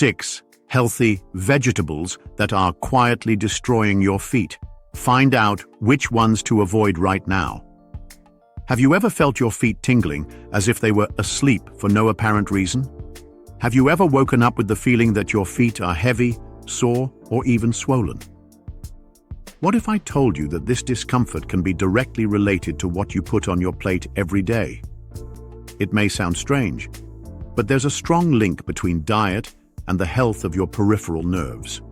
6 healthy vegetables that are quietly destroying your feet. Find out which ones to avoid right now. Have you ever felt your feet tingling as if they were asleep for no apparent reason? Have you ever woken up with the feeling that your feet are heavy, sore, or even swollen? What if I told you that this discomfort can be directly related to what you put on your plate every day? It may sound strange, but there's a strong link between diet and the health of your peripheral nerves.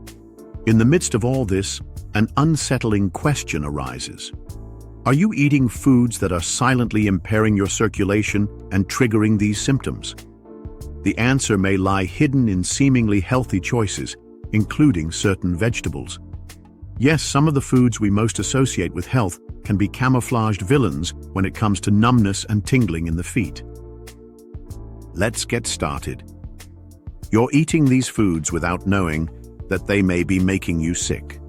In the midst of all this, an unsettling question arises. Are you eating foods that are silently impairing your circulation and triggering these symptoms? The answer may lie hidden in seemingly healthy choices, including certain vegetables. Yes, some of the foods we most associate with health can be camouflaged villains when it comes to numbness and tingling in the feet. Let's get started. You're eating these foods without knowing that they may be making you sick.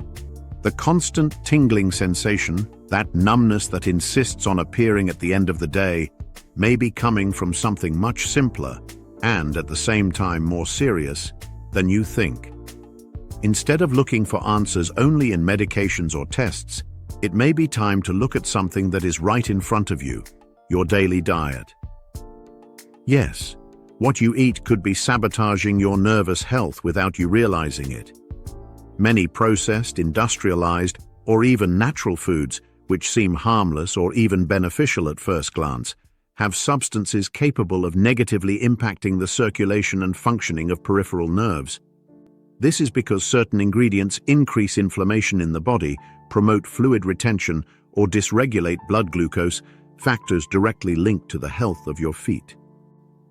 The constant tingling sensation, that numbness that insists on appearing at the end of the day, may be coming from something much simpler and at the same time more serious than you think. Instead of looking for answers only in medications or tests, it may be time to look at something that is right in front of you, your daily diet. Yes, what you eat could be sabotaging your nervous health without you realizing it. Many processed, industrialized, or even natural foods, which seem harmless or even beneficial at first glance, have substances capable of negatively impacting the circulation and functioning of peripheral nerves. This is because certain ingredients increase inflammation in the body, promote fluid retention, or dysregulate blood glucose, factors directly linked to the health of your feet.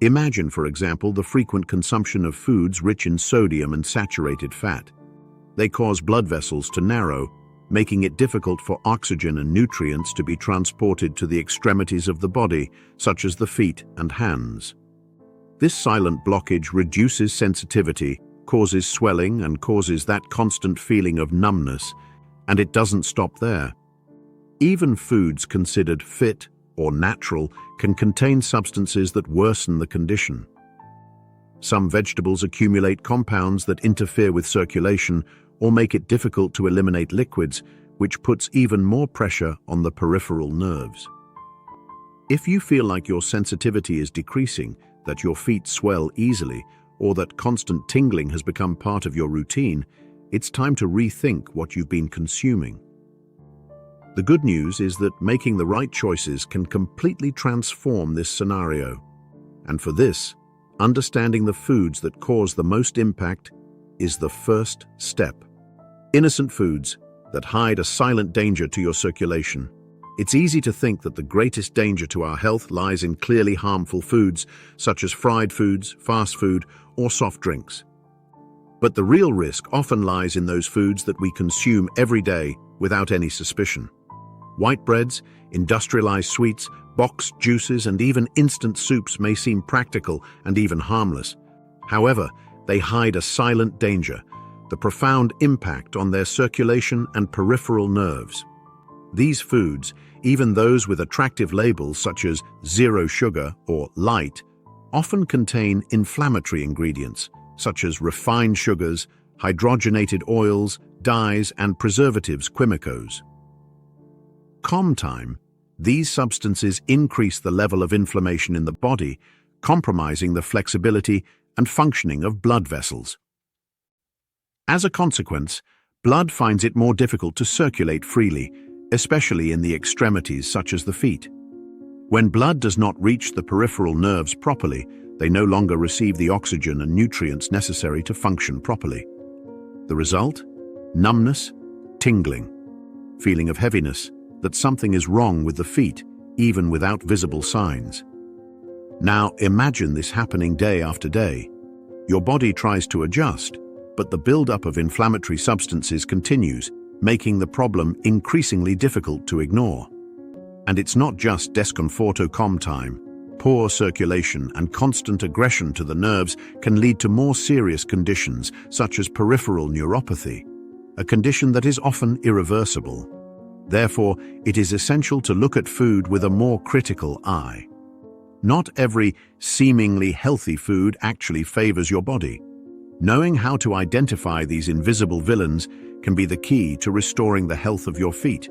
Imagine, for example, the frequent consumption of foods rich in sodium and saturated fat. They cause blood vessels to narrow, making it difficult for oxygen and nutrients to be transported to the extremities of the body, such as the feet and hands. This silent blockage reduces sensitivity, causes swelling, and causes that constant feeling of numbness, and it doesn't stop there. Even foods considered fit or natural can contain substances that worsen the condition. Some vegetables accumulate compounds that interfere with circulation or make it difficult to eliminate liquids, which puts even more pressure on the peripheral nerves. If you feel like your sensitivity is decreasing, that your feet swell easily, or that constant tingling has become part of your routine, it's time to rethink what you've been consuming. The good news is that making the right choices can completely transform this scenario. And for this, understanding the foods that cause the most impact is the first step. Innocent foods that hide a silent danger to your circulation. It's easy to think that the greatest danger to our health lies in clearly harmful foods, such as fried foods, fast food, or soft drinks. But the real risk often lies in those foods that we consume every day without any suspicion. White breads, industrialized sweets, boxed juices, and even instant soups may seem practical and even harmless. However, they hide a silent danger, the profound impact on their circulation and peripheral nerves. These foods, even those with attractive labels such as zero sugar or light, often contain inflammatory ingredients such as refined sugars, hydrogenated oils, dyes, and preservatives, químicos. Time, these substances increase the level of inflammation in the body, compromising the flexibility and functioning of blood vessels. As a consequence, blood finds it more difficult to circulate freely, especially in the extremities such as the feet. When blood does not reach the peripheral nerves properly, they no longer receive the oxygen and nutrients necessary to function properly. The result? Numbness, tingling, feeling of heaviness, that something is wrong with the feet, even without visible signs. Now imagine this happening day after day. Your body tries to adjust, but the buildup of inflammatory substances continues, making the problem increasingly difficult to ignore. And it's not just discomfort or time. Poor circulation and constant aggression to the nerves can lead to more serious conditions such as peripheral neuropathy, a condition that is often irreversible. Therefore, it is essential to look at food with a more critical eye. Not every seemingly healthy food actually favors your body. Knowing how to identify these invisible villains can be the key to restoring the health of your feet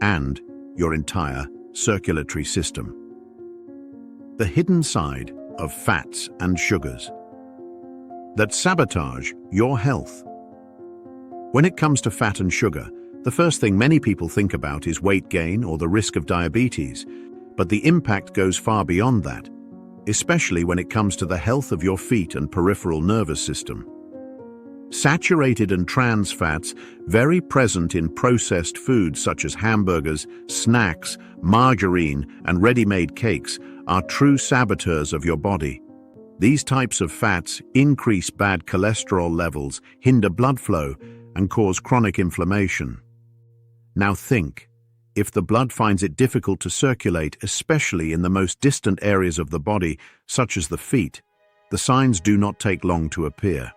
and your entire circulatory system. The hidden side of fats and sugars that sabotage your health. When it comes to fat and sugar, the first thing many people think about is weight gain or the risk of diabetes, but the impact goes far beyond that, especially when it comes to the health of your feet and peripheral nervous system. Saturated and trans fats, very present in processed foods such as hamburgers, snacks, margarine, and ready-made cakes, are true saboteurs of your body. These types of fats increase bad cholesterol levels, hinder blood flow, and cause chronic inflammation. Now think, if the blood finds it difficult to circulate, especially in the most distant areas of the body, such as the feet, the signs do not take long to appear.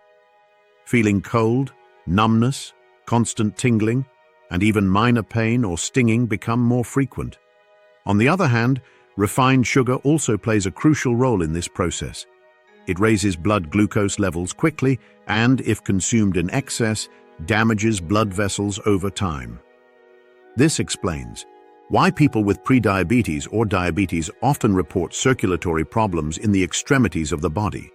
Feeling cold, numbness, constant tingling, and even minor pain or stinging become more frequent. On the other hand, refined sugar also plays a crucial role in this process. It raises blood glucose levels quickly and, if consumed in excess, damages blood vessels over time. This explains why people with prediabetes or diabetes often report circulatory problems in the extremities of the body.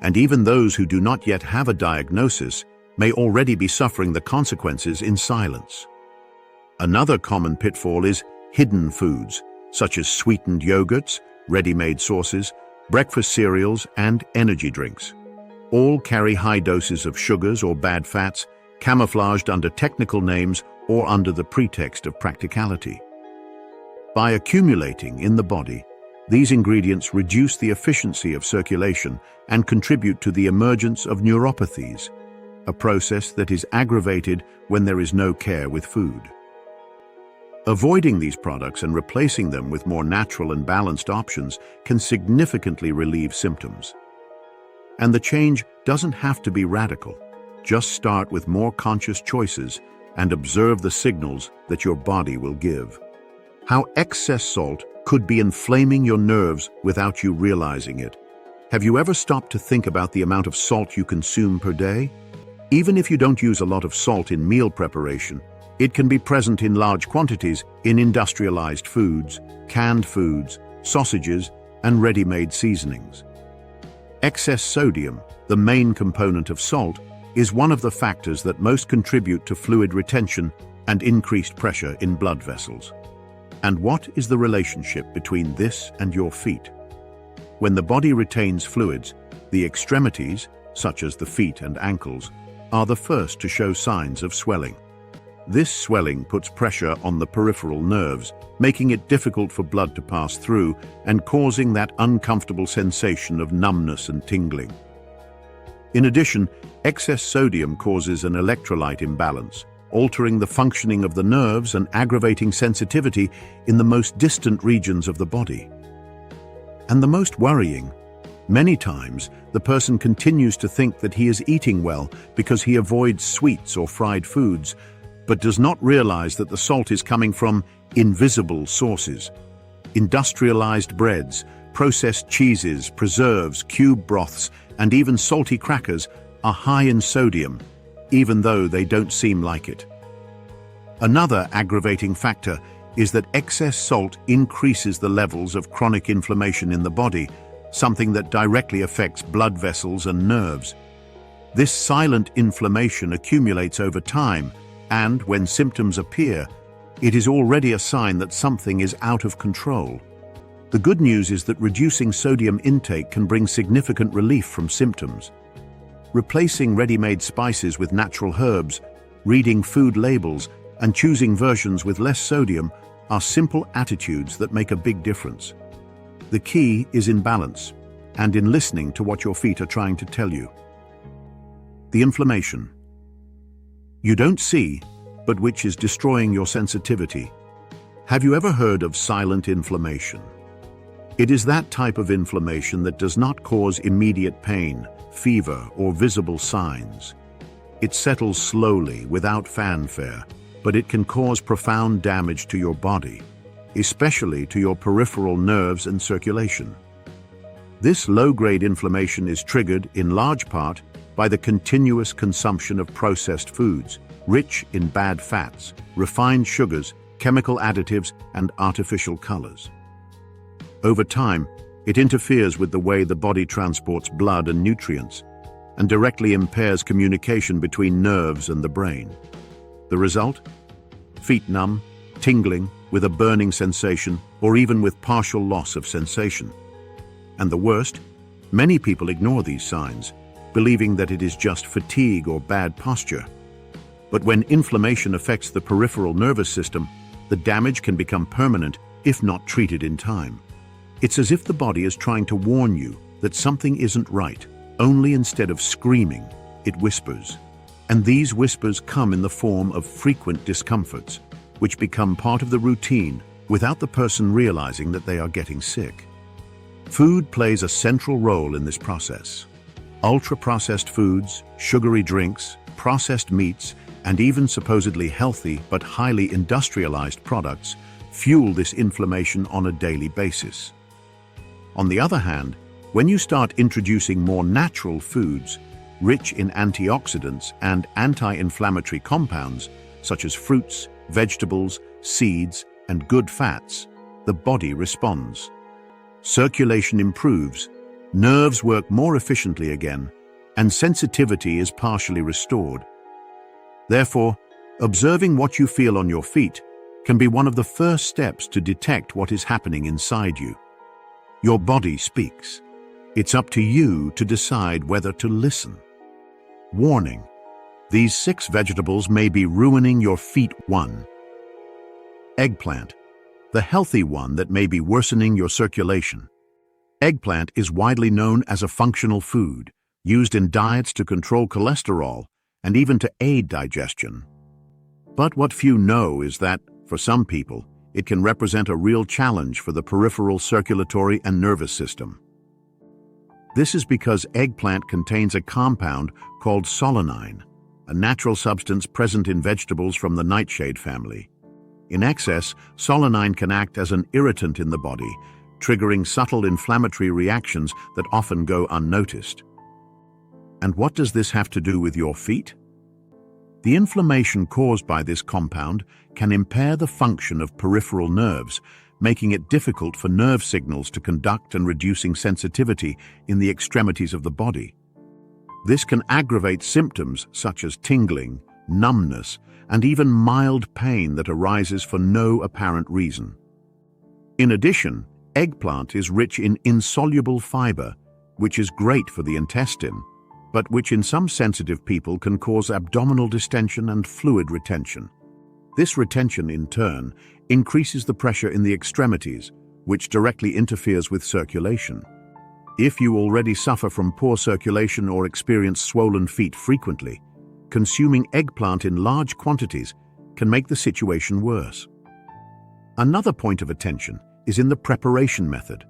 And even those who do not yet have a diagnosis may already be suffering the consequences in silence. Another common pitfall is hidden foods, such as sweetened yogurts, ready-made sauces, breakfast cereals, and energy drinks. All carry high doses of sugars or bad fats, camouflaged under technical names or under the pretext of practicality. By accumulating in the body, these ingredients reduce the efficiency of circulation and contribute to the emergence of neuropathies, a process that is aggravated when there is no care with food. Avoiding these products and replacing them with more natural and balanced options can significantly relieve symptoms. And the change doesn't have to be radical. Just start with more conscious choices and observe the signals that your body will give. How excess salt could be inflaming your nerves without you realizing it. Have you ever stopped to think about the amount of salt you consume per day? Even if you don't use a lot of salt in meal preparation, it can be present in large quantities in industrialized foods, canned foods, sausages, and ready-made seasonings. Excess sodium, the main component of salt, is one of the factors that most contribute to fluid retention and increased pressure in blood vessels. And what is the relationship between this and your feet? When the body retains fluids, the extremities, such as the feet and ankles, are the first to show signs of swelling. This swelling puts pressure on the peripheral nerves, making it difficult for blood to pass through and causing that uncomfortable sensation of numbness and tingling. In addition, excess sodium causes an electrolyte imbalance, altering the functioning of the nerves and aggravating sensitivity in the most distant regions of the body. And the most worrying, many times the person continues to think that he is eating well because he avoids sweets or fried foods, but does not realize that the salt is coming from invisible sources. Industrialized breads, processed cheeses, preserves, cube broths, and even salty crackers are high in sodium, even though they don't seem like it. Another aggravating factor is that excess salt increases the levels of chronic inflammation in the body, something that directly affects blood vessels and nerves. This silent inflammation accumulates over time, and when symptoms appear, it is already a sign that something is out of control. The good news is that reducing sodium intake can bring significant relief from symptoms. Replacing ready-made spices with natural herbs, reading food labels, and choosing versions with less sodium are simple attitudes that make a big difference. The key is in balance and in listening to what your feet are trying to tell you. The inflammation you don't see, but which is destroying your sensitivity. Have you ever heard of silent inflammation? It is that type of inflammation that does not cause immediate pain, fever, or visible signs. It settles slowly, without fanfare, but it can cause profound damage to your body, especially to your peripheral nerves and circulation. This low-grade inflammation is triggered, in large part, by the continuous consumption of processed foods, rich in bad fats, refined sugars, chemical additives, and artificial colors. Over time, it interferes with the way the body transports blood and nutrients, and directly impairs communication between nerves and the brain. The result? Feet numb, tingling, with a burning sensation, or even with partial loss of sensation. And the worst? Many people ignore these signs, believing that it is just fatigue or bad posture. But when inflammation affects the peripheral nervous system, the damage can become permanent if not treated in time. It's as if the body is trying to warn you that something isn't right, only instead of screaming, it whispers. And these whispers come in the form of frequent discomforts, which become part of the routine without the person realizing that they are getting sick. Food plays a central role in this process. Ultra-processed foods, sugary drinks, processed meats, and even supposedly healthy but highly industrialized products fuel this inflammation on a daily basis. On the other hand, when you start introducing more natural foods, rich in antioxidants and anti-inflammatory compounds, such as fruits, vegetables, seeds, and good fats, the body responds. Circulation improves, nerves work more efficiently again, and sensitivity is partially restored. Therefore, observing what you feel on your feet can be one of the first steps to detect what is happening inside you. Your body speaks. It's up to you to decide whether to listen. Warning: these 6 vegetables may be ruining your feet. 1. Eggplant, the healthy one that may be worsening your circulation. Eggplant is widely known as a functional food, used in diets to control cholesterol and even to aid digestion. But what few know is that, for some people, it can represent a real challenge for the peripheral circulatory and nervous system. This is because eggplant contains a compound called solanine, a natural substance present in vegetables from the nightshade family. In excess, solanine can act as an irritant in the body, triggering subtle inflammatory reactions that often go unnoticed. And what does this have to do with your feet? The inflammation caused by this compound can impair the function of peripheral nerves, making it difficult for nerve signals to conduct and reducing sensitivity in the extremities of the body. This can aggravate symptoms such as tingling, numbness, and even mild pain that arises for no apparent reason. In addition, eggplant is rich in insoluble fiber, which is great for the intestine, but which in some sensitive people can cause abdominal distension and fluid retention. This retention, in turn, increases the pressure in the extremities, which directly interferes with circulation. If you already suffer from poor circulation or experience swollen feet frequently, consuming eggplant in large quantities can make the situation worse. Another point of attention is in the preparation method.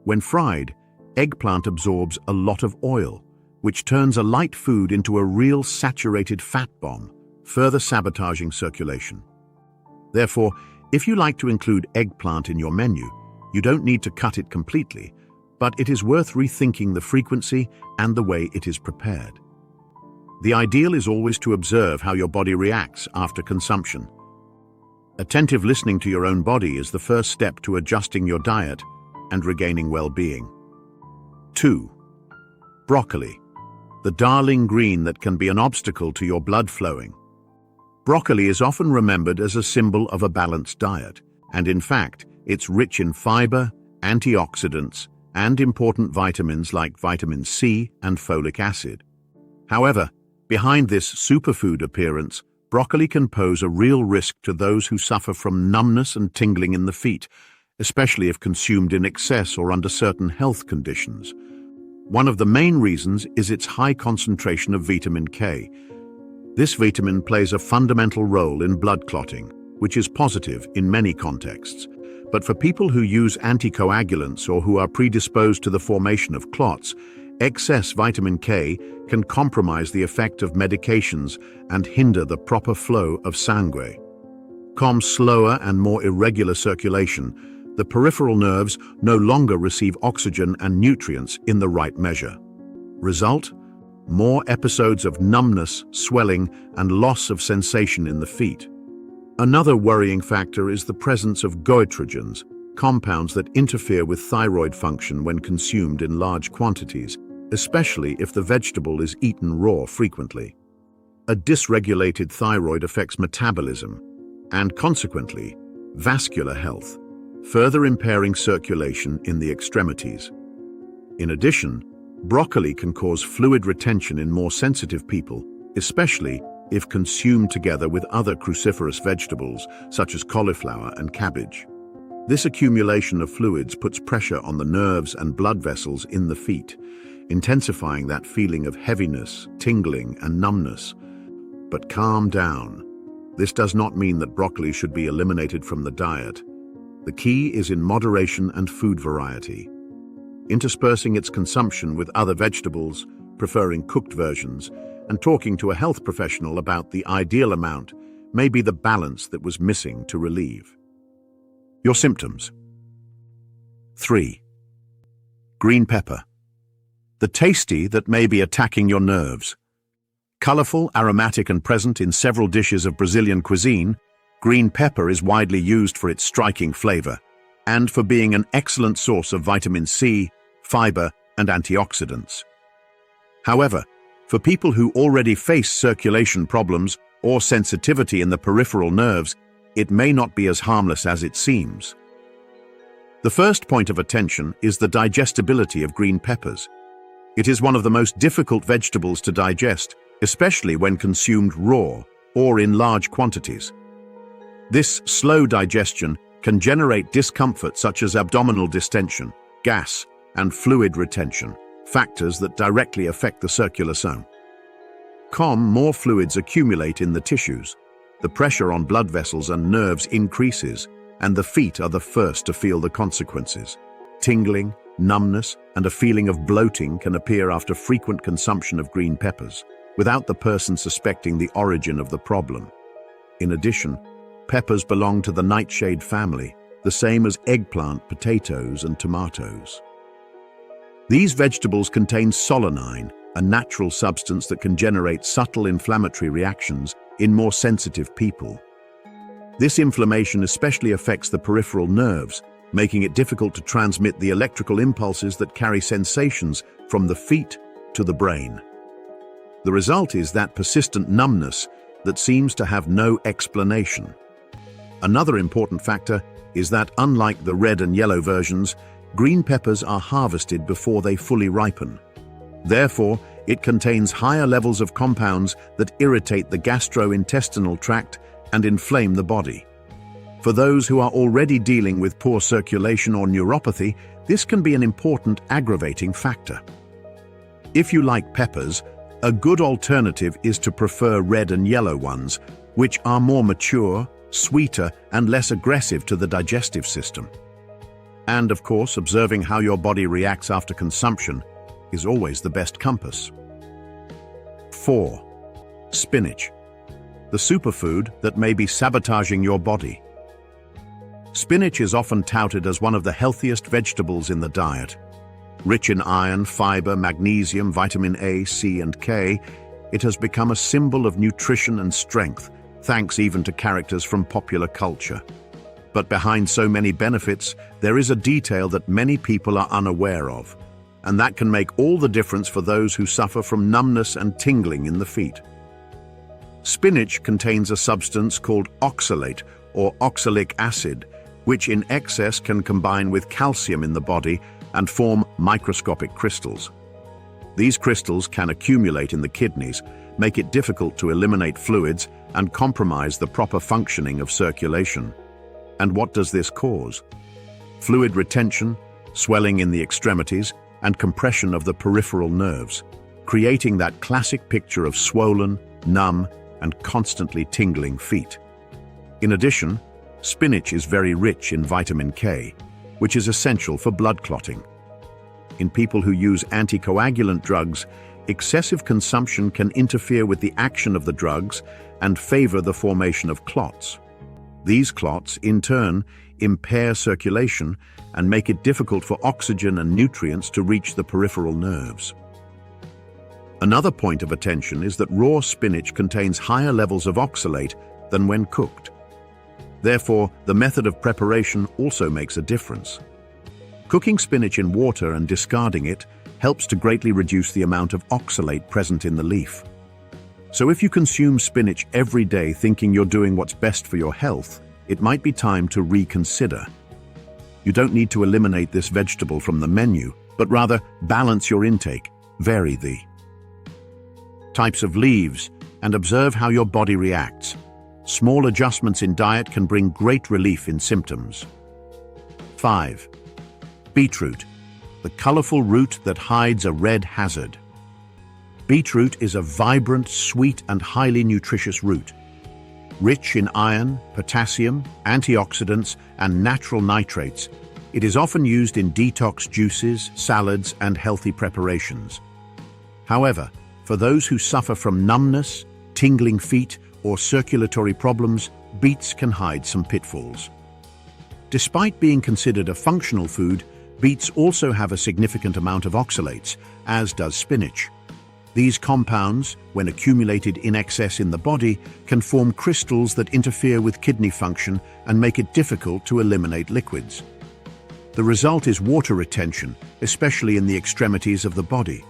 When fried, eggplant absorbs a lot of oil, which turns a light food into a real saturated fat bomb, further sabotaging circulation. Therefore, if you like to include eggplant in your menu, you don't need to cut it completely, but it is worth rethinking the frequency and the way it is prepared. The ideal is always to observe how your body reacts after consumption. Attentive listening to your own body is the first step to adjusting your diet and regaining well-being. 2. Broccoli, the darling green that can be an obstacle to your blood flowing. Broccoli is often remembered as a symbol of a balanced diet, and in fact, it's rich in fiber, antioxidants, and important vitamins like vitamin C and folic acid. However, behind this superfood appearance, broccoli can pose a real risk to those who suffer from numbness and tingling in the feet, especially if consumed in excess or under certain health conditions. One of the main reasons is its high concentration of vitamin K. This vitamin plays a fundamental role in blood clotting, which is positive in many contexts. But for people who use anticoagulants or who are predisposed to the formation of clots, excess vitamin K can compromise the effect of medications and hinder the proper flow of sangue. Calm slower and more irregular circulation, the peripheral nerves no longer receive oxygen and nutrients in the right measure. Result? more episodes of numbness, swelling, and loss of sensation in the feet. Another worrying factor is the presence of goitrogens, compounds that interfere with thyroid function when consumed in large quantities, especially if the vegetable is eaten raw frequently. A dysregulated thyroid affects metabolism and, consequently, vascular health, further impairing circulation in the extremities. In addition, broccoli can cause fluid retention in more sensitive people, especially if consumed together with other cruciferous vegetables such as cauliflower and cabbage. This accumulation of fluids puts pressure on the nerves and blood vessels in the feet, intensifying that feeling of heaviness, tingling, and numbness. But calm down. This does not mean that broccoli should be eliminated from the diet. The key is in moderation and food variety. Interspersing its consumption with other vegetables, preferring cooked versions, and talking to a health professional about the ideal amount may be the balance that was missing to relieve your symptoms. 3. Green pepper. The tasty that may be attacking your nerves. Colorful, aromatic, and present in several dishes of Brazilian cuisine, green pepper is widely used for its striking flavor and for being an excellent source of vitamin C, fiber, and antioxidants. However, for people who already face circulation problems or sensitivity in the peripheral nerves, it may not be as harmless as it seems. The first point of attention is the digestibility of green peppers. It is one of the most difficult vegetables to digest, especially when consumed raw or in large quantities. This slow digestion can generate discomfort such as abdominal distension, gas, and fluid retention, factors that directly affect the circular zone. More fluids accumulate in the tissues. The pressure on blood vessels and nerves increases, and the feet are the first to feel the consequences. Tingling, numbness, and a feeling of bloating can appear after frequent consumption of green peppers, without the person suspecting the origin of the problem. In addition, peppers belong to the nightshade family, the same as eggplant, potatoes, and tomatoes. These vegetables contain solanine, a natural substance that can generate subtle inflammatory reactions in more sensitive people. This inflammation especially affects the peripheral nerves, making it difficult to transmit the electrical impulses that carry sensations from the feet to the brain. The result is that persistent numbness that seems to have no explanation. Another important factor is that, unlike the red and yellow versions, green peppers are harvested before they fully ripen. Therefore, it contains higher levels of compounds that irritate the gastrointestinal tract and inflame the body. For those who are already dealing with poor circulation or neuropathy, this can be an important aggravating factor. If you like peppers, a good alternative is to prefer red and yellow ones, which are more mature, sweeter, and less aggressive to the digestive system. And of course, observing how your body reacts after consumption is always the best compass. 4. Spinach. The superfood that may be sabotaging your body. Spinach is often touted as one of the healthiest vegetables in the diet. Rich in iron, fiber, magnesium, vitamin A, C, and K, it has become a symbol of nutrition and strength, thanks even to characters from popular culture. But behind so many benefits, there is a detail that many people are unaware of, and that can make all the difference for those who suffer from numbness and tingling in the feet. Spinach contains a substance called oxalate or oxalic acid, which in excess can combine with calcium in the body and form microscopic crystals. These crystals can accumulate in the kidneys, make it difficult to eliminate fluids, and compromise the proper functioning of circulation. And what does this cause? Fluid retention, swelling in the extremities, and compression of the peripheral nerves, creating that classic picture of swollen, numb, and constantly tingling feet. In addition, spinach is very rich in vitamin K, which is essential for blood clotting. In people who use anticoagulant drugs, excessive consumption can interfere with the action of the drugs and favor the formation of clots. These clots, in turn, impair circulation and make it difficult for oxygen and nutrients to reach the peripheral nerves. Another point of attention is that raw spinach contains higher levels of oxalate than when cooked. Therefore, the method of preparation also makes a difference. Cooking spinach in water and discarding it helps to greatly reduce the amount of oxalate present in the leaf. So if you consume spinach every day thinking you're doing what's best for your health, it might be time to reconsider. You don't need to eliminate this vegetable from the menu, but rather balance your intake, vary the types of leaves, and observe how your body reacts. Small adjustments in diet can bring great relief in symptoms. 5. Beetroot, the colorful root that hides a red hazard. Beetroot is a vibrant, sweet, and highly nutritious root. Rich in iron, potassium, antioxidants, and natural nitrates, it is often used in detox juices, salads, and healthy preparations. However, for those who suffer from numbness, tingling feet, or circulatory problems, beets can hide some pitfalls. Despite being considered a functional food, beets also have a significant amount of oxalates, as does spinach. These compounds, when accumulated in excess in the body, can form crystals that interfere with kidney function and make it difficult to eliminate liquids. The result is water retention, especially in the extremities of the body.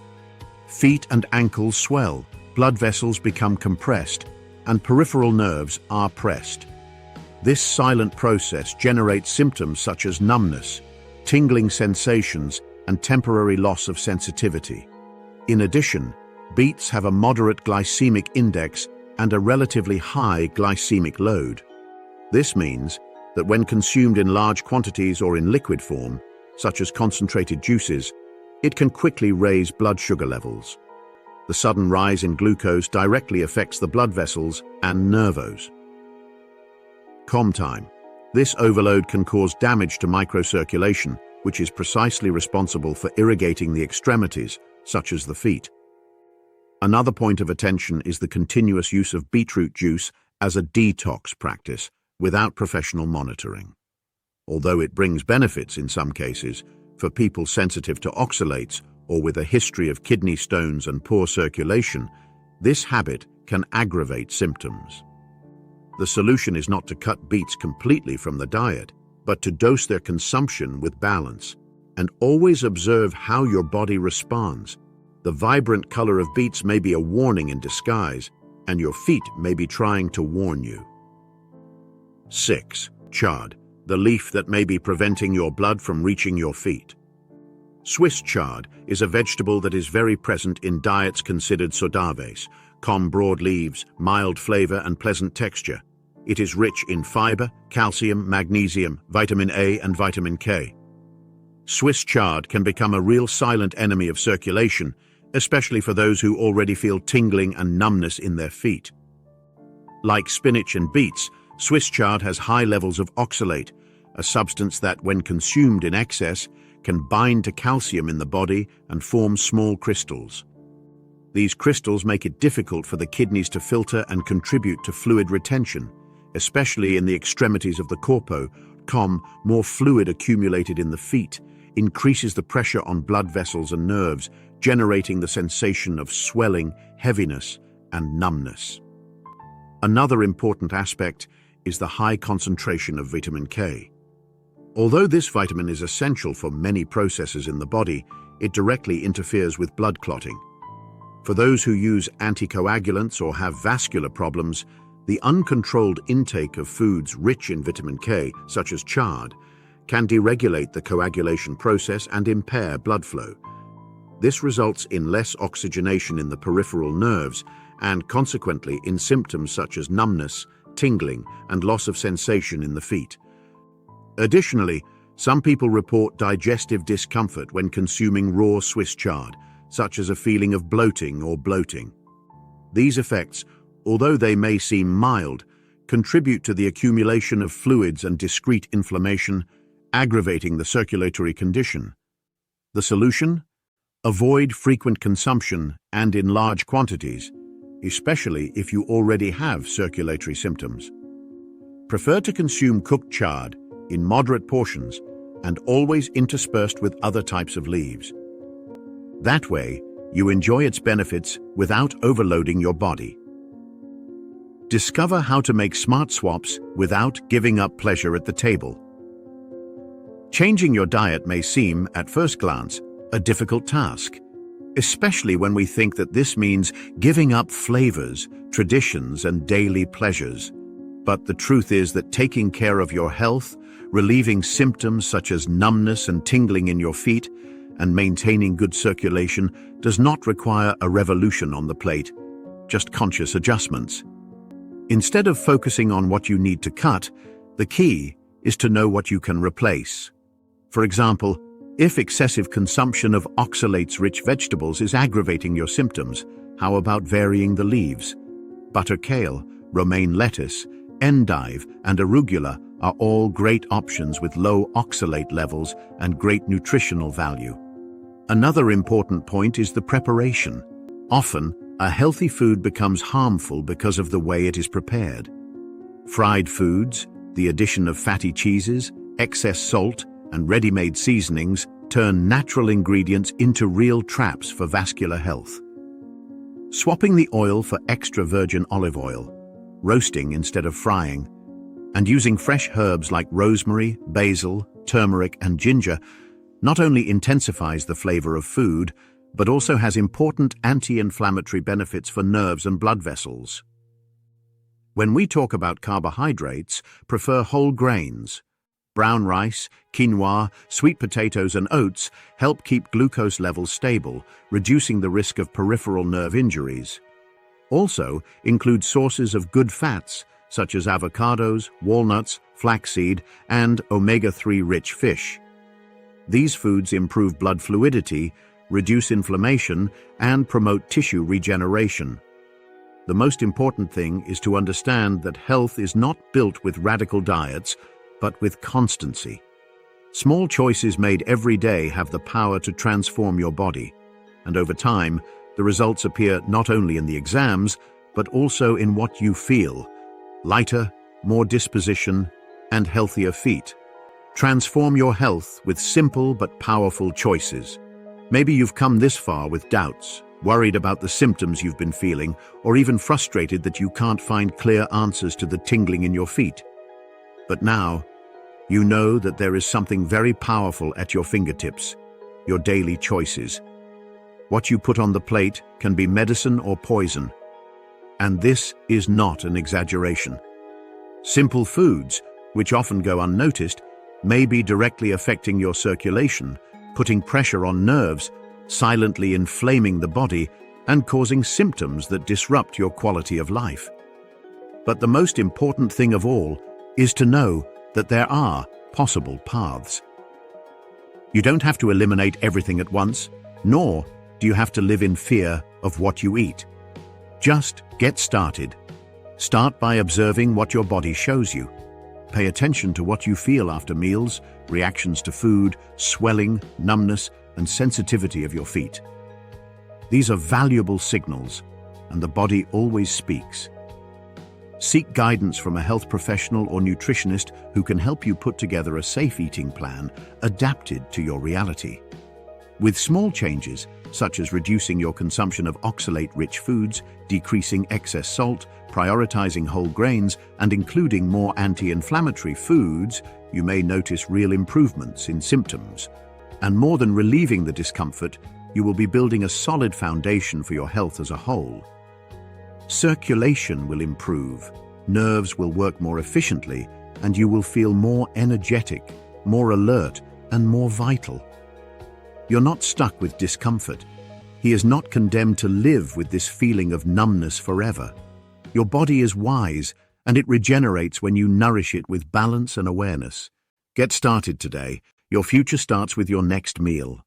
Feet and ankles swell, blood vessels become compressed, and peripheral nerves are pressed. This silent process generates symptoms such as numbness, tingling sensations, and temporary loss of sensitivity. In addition, beets have a moderate glycemic index and a relatively high glycemic load. This means that when consumed in large quantities or in liquid form, such as concentrated juices, it can quickly raise blood sugar levels. The sudden rise in glucose directly affects the blood vessels and nervos. COM time. This overload can cause damage to microcirculation, which is precisely responsible for irrigating the extremities, such as the feet. Another point of attention is the continuous use of beetroot juice as a detox practice without professional monitoring. Although it brings benefits in some cases, for people sensitive to oxalates or with a history of kidney stones and poor circulation, this habit can aggravate symptoms. The solution is not to cut beets completely from the diet, but to dose their consumption with balance, and always observe how your body responds. The vibrant color of beets may be a warning in disguise, and your feet may be trying to warn you. 6. Chard, the leaf that may be preventing your blood from reaching your feet. Swiss chard is a vegetable that is very present in diets considered saudaves, com broad leaves, mild flavor, and pleasant texture. It is rich in fiber, calcium, magnesium, vitamin A, and vitamin K. Swiss chard can become a real silent enemy of circulation, especially for those who already feel tingling and numbness in their feet. Like spinach and beets, Swiss chard has high levels of oxalate, a substance that, when consumed in excess, can bind to calcium in the body and form small crystals. These crystals make it difficult for the kidneys to filter and contribute to fluid retention, especially in the extremities of the corpo. More fluid accumulated in the feet increases the pressure on blood vessels and nerves, generating the sensation of swelling, heaviness, and numbness. Another important aspect is the high concentration of vitamin K. Although this vitamin is essential for many processes in the body, it directly interferes with blood clotting. For those who use anticoagulants or have vascular problems, the uncontrolled intake of foods rich in vitamin K, such as chard, can deregulate the coagulation process and impair blood flow. This results in less oxygenation in the peripheral nerves and consequently in symptoms such as numbness, tingling, and loss of sensation in the feet. Additionally, some people report digestive discomfort when consuming raw Swiss chard, such as a feeling of bloating or bloating. These effects, although they may seem mild, contribute to the accumulation of fluids and discrete inflammation, aggravating the circulatory condition. The solution? Avoid frequent consumption and in large quantities, especially if you already have circulatory symptoms. Prefer to consume cooked chard in moderate portions and always interspersed with other types of leaves. That way, you enjoy its benefits without overloading your body. Discover how to make smart swaps without giving up pleasure at the table. Changing your diet may seem, at first glance, a difficult task, especially when we think that this means giving up flavors, traditions, and daily pleasures. But the truth is that taking care of your health, relieving symptoms such as numbness and tingling in your feet, and maintaining good circulation does not require a revolution on the plate, just conscious adjustments. Instead of focusing on what you need to cut, the key is to know what you can replace. For example, if excessive consumption of oxalates-rich vegetables is aggravating your symptoms, how about varying the leaves? Butter kale, romaine lettuce, endive, and arugula are all great options with low oxalate levels and great nutritional value. Another important point is the preparation. Often, a healthy food becomes harmful because of the way it is prepared. Fried foods, the addition of fatty cheeses, excess salt, and ready-made seasonings turn natural ingredients into real traps for vascular health. Swapping the oil for extra virgin olive oil, roasting instead of frying, and using fresh herbs like rosemary, basil, turmeric, and ginger not only intensifies the flavor of food, but also has important anti-inflammatory benefits for nerves and blood vessels. When we talk about carbohydrates, prefer whole grains. Brown rice, quinoa, sweet potatoes, and oats help keep glucose levels stable, reducing the risk of peripheral nerve injuries. Also, include sources of good fats, such as avocados, walnuts, flaxseed, and omega-3 rich fish. These foods improve blood fluidity, reduce inflammation, and promote tissue regeneration. The most important thing is to understand that health is not built with radical diets, but with constancy. Small choices made every day have the power to transform your body, and over time, the results appear not only in the exams, but also in what you feel: lighter, more disposition, and healthier feet. Transform your health with simple but powerful choices. Maybe you've come this far with doubts, worried about the symptoms you've been feeling, or even frustrated that you can't find clear answers to the tingling in your feet. But now, you know that there is something very powerful at your fingertips: your daily choices. What you put on the plate can be medicine or poison. And this is not an exaggeration. Simple foods, which often go unnoticed, may be directly affecting your circulation, putting pressure on nerves, silently inflaming the body, and causing symptoms that disrupt your quality of life. But the most important thing of all is to know that there are possible paths. You don't have to eliminate everything at once, nor do you have to live in fear of what you eat. Just get started. Start by observing what your body shows you. Pay attention to what you feel after meals, reactions to food, swelling, numbness, and sensitivity of your feet. These are valuable signals, and the body always speaks. Seek guidance from a health professional or nutritionist who can help you put together a safe eating plan adapted to your reality. With small changes, such as reducing your consumption of oxalate-rich foods, decreasing excess salt, prioritizing whole grains, and including more anti-inflammatory foods, you may notice real improvements in symptoms. And more than relieving the discomfort, you will be building a solid foundation for your health as a whole. Circulation will improve, nerves will work more efficiently, and you will feel more energetic, more alert, and more vital. You're not stuck with discomfort. He is not condemned to live with this feeling of numbness forever. Your body is wise, and it regenerates when you nourish it with balance and awareness. Get started today. Your future starts with your next meal.